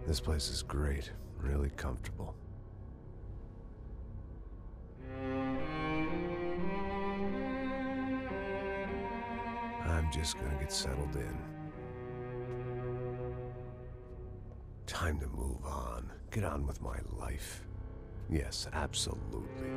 This place is great, really comfortable. I'm just gonna get settled in. Time to move on. Get on with my life. Yes, absolutely.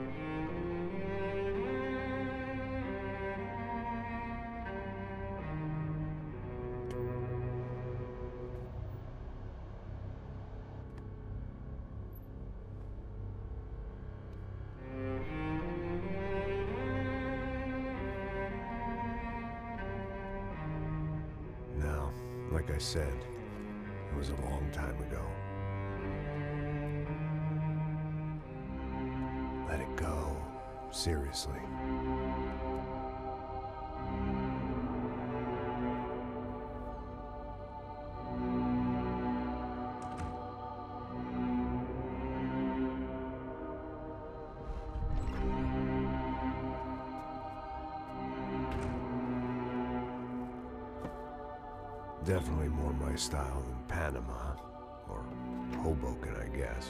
Now, like I said, it was a long time ago. Let it go. Seriously. Definitely more my style than Panama, or Hoboken, I guess.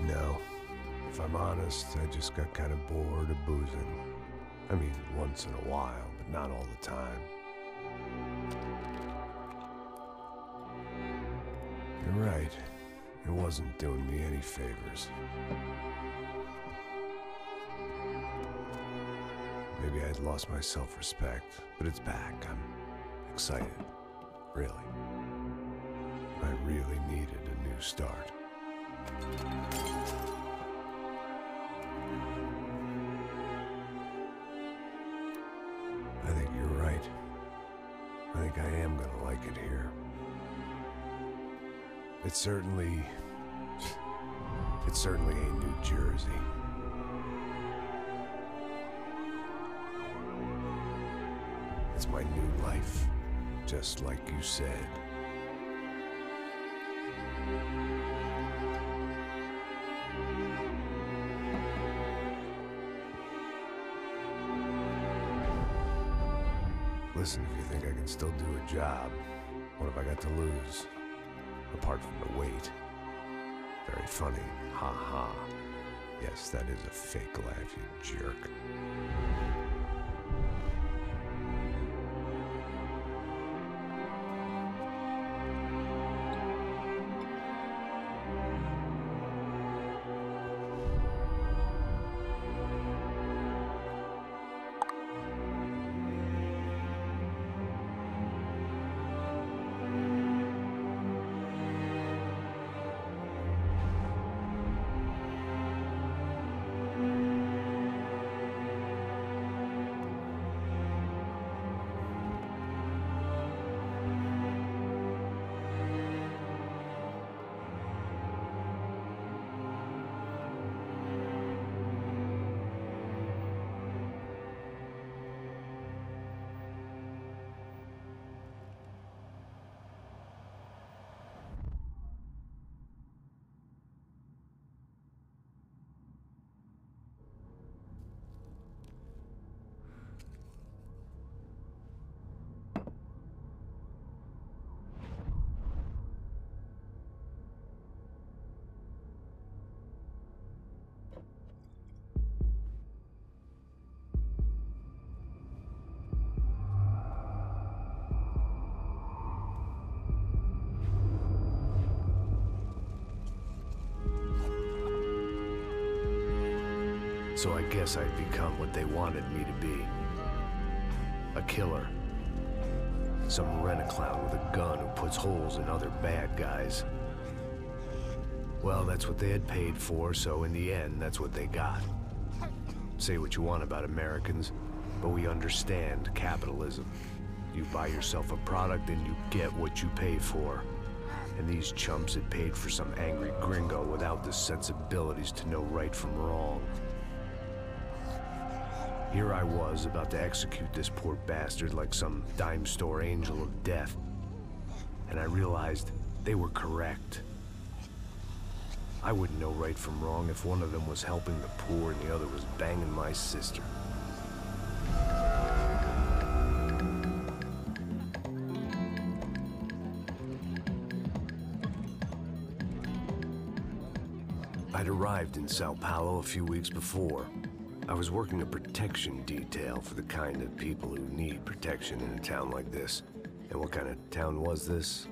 No, if I'm honest, I just got kind of bored of boozing. I mean, once in a while, but not all the time. You're right, it wasn't doing me any favors. Maybe I'd lost my self-respect, but it's back. I'm excited, really. I really needed a new start. I think you're right. I think I am gonna like it here. It's certainly ain't New Jersey. It's my new life, just like you said. Listen, if you think I can still do a job, what have I got to lose? Apart from the weight. Very funny. Ha ha. Yes, that is a fake laugh, you jerk. So I guess I'd become what they wanted me to be. A killer. Some rent-a-clown with a gun who puts holes in other bad guys. Well, that's what they had paid for, so in the end, that's what they got. Say what you want about Americans, but we understand capitalism. You buy yourself a product and you get what you pay for. And these chumps had paid for some angry gringo without the sensibilities to know right from wrong. Here I was, about to execute this poor bastard like some dime store angel of death. And I realized they were correct. I wouldn't know right from wrong if one of them was helping the poor and the other was banging my sister. I'd arrived in Sao Paulo a few weeks before. I was working a protection detail for the kind of people who need protection in a town like this. And what kind of town was this?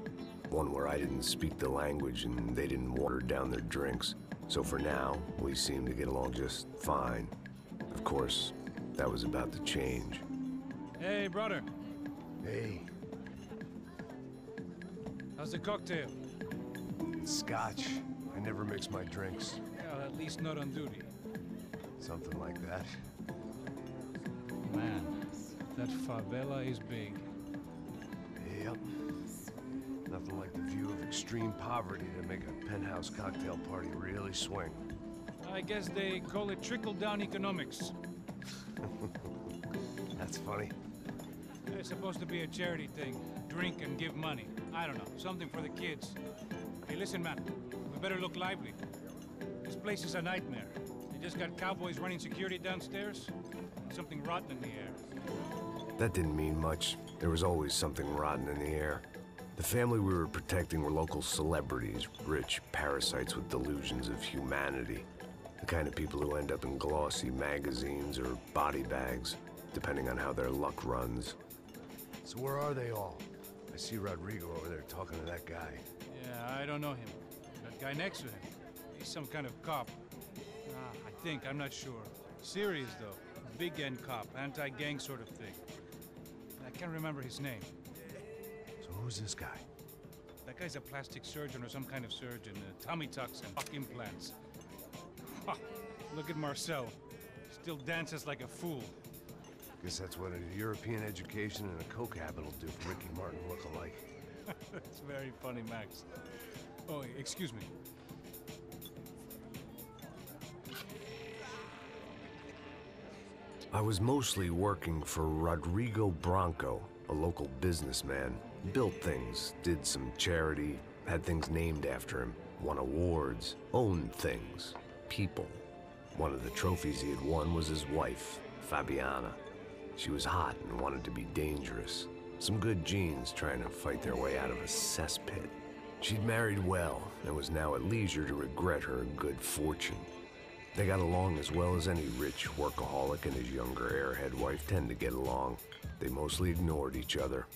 One where I didn't speak the language and they didn't water down their drinks. So for now, we seemed to get along just fine. Of course, that was about to change. Hey, brother. Hey. How's the cocktail? It's scotch. I never mix my drinks. Well, at least not on duty. Something like that. Man, that favela is big. Yep. Nothing like the view of extreme poverty to make a penthouse cocktail party really swing. I guess they call it trickle-down economics. That's funny. It's supposed to be a charity thing. Drink and give money. I don't know, something for the kids. Hey, listen, man. We better look lively. This place is a nightmare. They just got cowboys running security downstairs. Something rotten in the air. That didn't mean much. There was always something rotten in the air. The family we were protecting were local celebrities, rich parasites with delusions of humanity. The kind of people who end up in glossy magazines or body bags, depending on how their luck runs. So where are they all? I see Rodrigo over there talking to that guy. Yeah, I don't know him. That guy next to him, he's some kind of cop. I think, I'm not sure. Serious, though. Big-end cop, anti-gang sort of thing. I can't remember his name. So who's this guy? That guy's a plastic surgeon or some kind of surgeon. Tummy tucks and fuck implants. Look at Marcel. Still dances like a fool. Guess that's what a European education and a coke habit will do for Ricky Martin look-alike. That's very funny, Max. Oh, excuse me. I was mostly working for Rodrigo Branco, a local businessman. Built things, did some charity, had things named after him, won awards, owned things, people. One of the trophies he had won was his wife, Fabiana. She was hot and wanted to be dangerous. Some good genes trying to fight their way out of a cesspit. She'd married well and was now at leisure to regret her good fortune. They got along as well as any rich workaholic and his younger airhead wife tend to get along. They mostly ignored each other.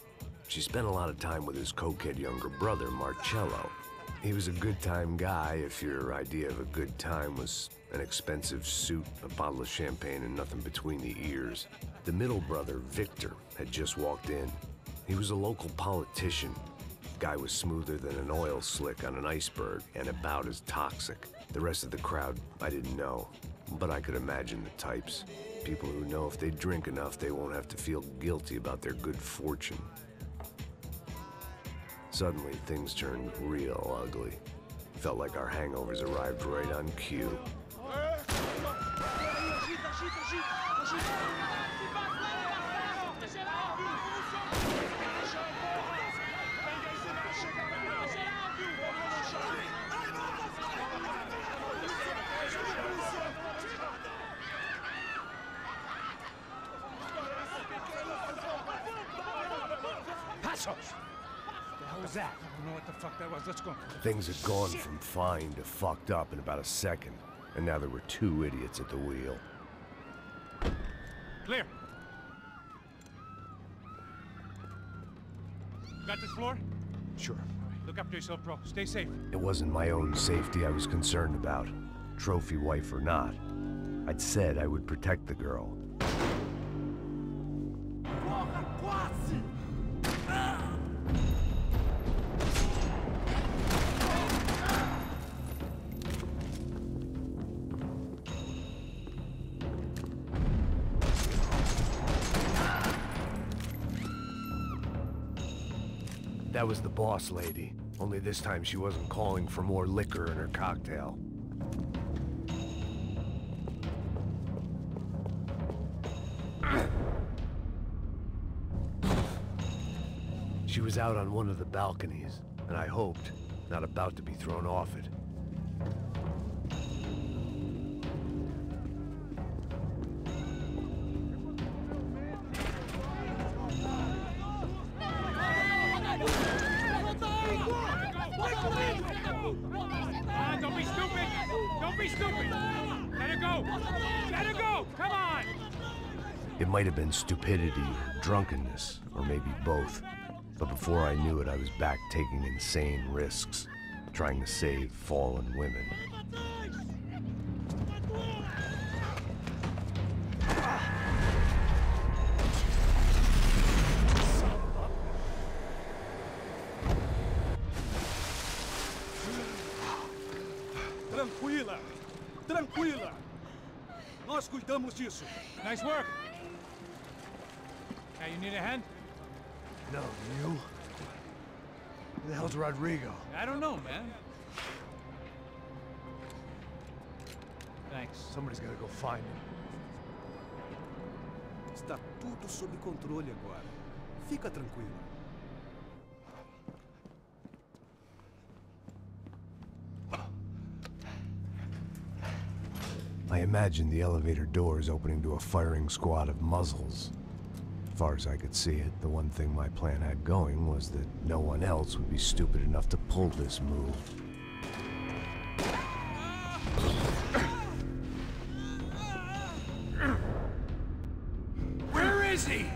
She spent a lot of time with his cokehead younger brother, Marcello. He was a good-time guy if your idea of a good time was an expensive suit, a bottle of champagne, and nothing between the ears. The middle brother, Victor, had just walked in. He was a local politician. Guy was smoother than an oil slick on an iceberg and about as toxic. The rest of the crowd, I didn't know, but I could imagine the types. People who know if they drink enough, they won't have to feel guilty about their good fortune. Suddenly, things turned real ugly. Felt like our hangovers arrived right on cue. That? I don't know what the fuck that was. Let's go. Things had gone from fine to fucked up in about a second, and now there were two idiots at the wheel. Clear. Got this floor? Sure. Right, look after yourself, bro. Stay safe. It wasn't my own safety I was concerned about, trophy wife or not. I'd said I would protect the girl. That was the boss lady, only this time she wasn't calling for more liquor in her cocktail. She was out on one of the balconies, and I hoped, not about to be thrown off it. Don't be stupid! Don't be stupid! Let her go! Let her go! Come on! It might have been stupidity or drunkenness, or maybe both. But before I knew it, I was back taking insane risks, trying to save fallen women. Tranquila! Tranquila! Nós cuidamos disso. Nice work! Hey, you need a hand? No, you? Who the hell's Rodrigo? I don't know, man. Thanks. Somebody's gotta go find him. Está tudo sob controle agora. Fica tranquila. I imagined the elevator doors opening to a firing squad of muzzles. As far as I could see it, the one thing my plan had going was that no one else would be stupid enough to pull this move. Where is he?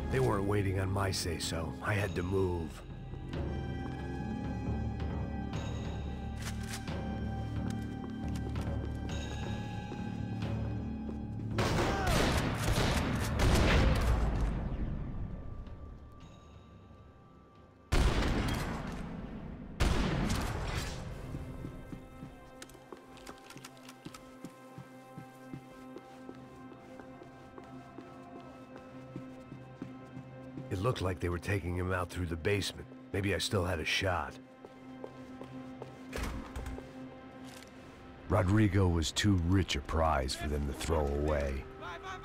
They weren't waiting on my say-so. I had to move. It looked like they were taking him out through the basement. Maybe I still had a shot. Rodrigo was too rich a prize for them to throw away.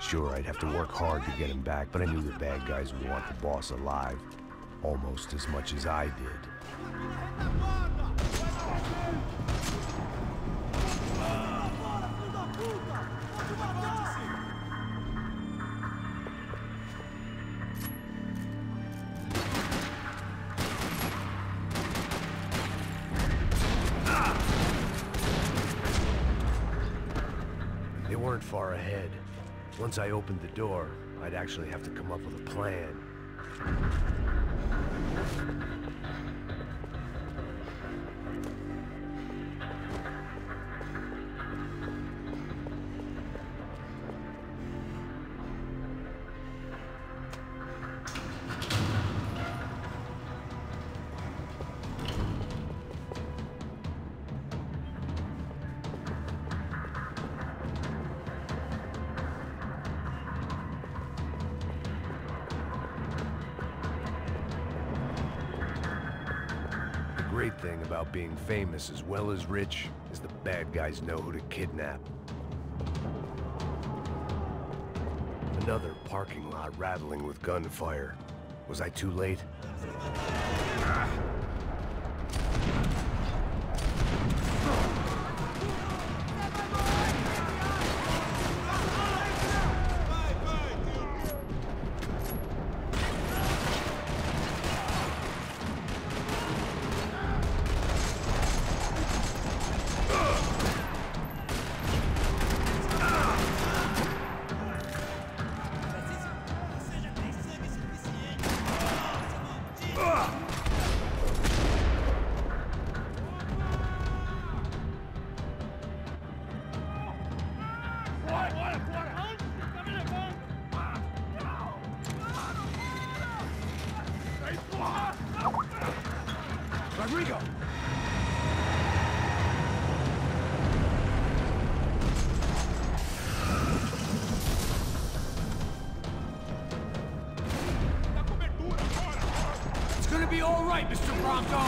Sure, I'd have to work hard to get him back, but I knew the bad guys would want the boss alive. Almost as much as I did. They weren't far ahead. Once I opened the door, I'd actually have to come up with a plan. The great thing about being famous as well as rich is the bad guys know who to kidnap. Another parking lot rattling with gunfire. Was I too late? Rodrigo! It's gonna be all right, Mr. Bronco!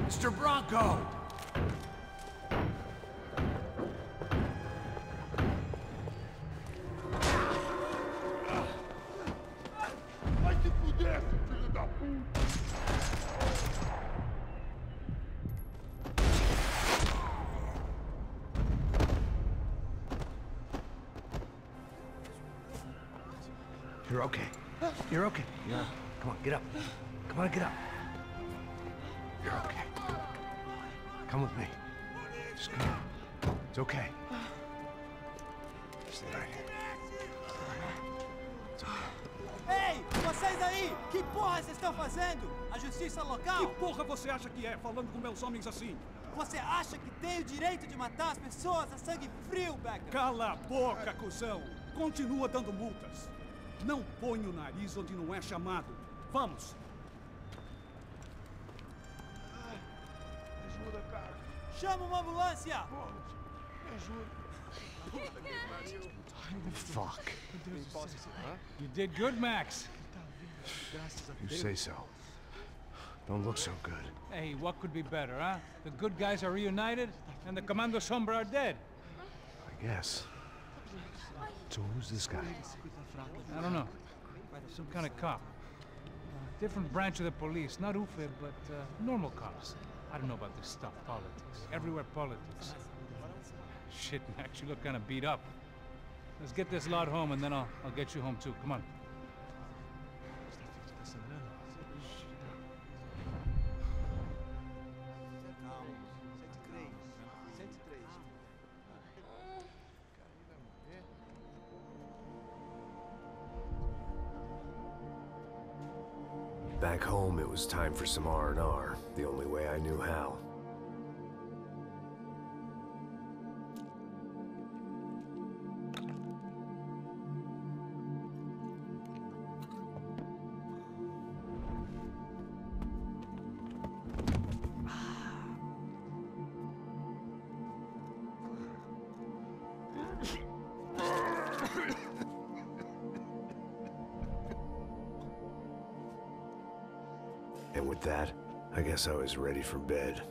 Mr. Bronco! Vai se fuder, filho da puta! You're okay. You're okay. Yeah. Come on, get up. Come on, get up. You're okay. Come with me. Just come on. It's okay. Stay right here. It's okay. Ei, vocês aí! Que porra vocês estão fazendo? A justiça local? Que porra você acha que é, falando com meus homens assim? Você acha que tem o direito de matar as pessoas a sangue frio, Becker? Cala a boca, cuzão! Continua dando multas. Não põe o nariz onde não é chamado. Vamos! Me ajuda, cara. Chama uma ambulância! Me ajuda. Fuck. You did good, Max. You say so. Don't look so good. Hey, what could be better, huh? The good guys are reunited, and the Commando Sombra are dead. I guess. So who's this guy? I don't know. Some kind of cop. Different branch of the police. Not UFE, but normal cops. I don't know about this stuff. Politics. Everywhere politics. Shit, Max, you look kind of beat up. Let's get this lot home, and then I'll get you home, too. Come on. Back home, it was time for some R&R, the only way I knew how. And with that, I guess I was ready for bed.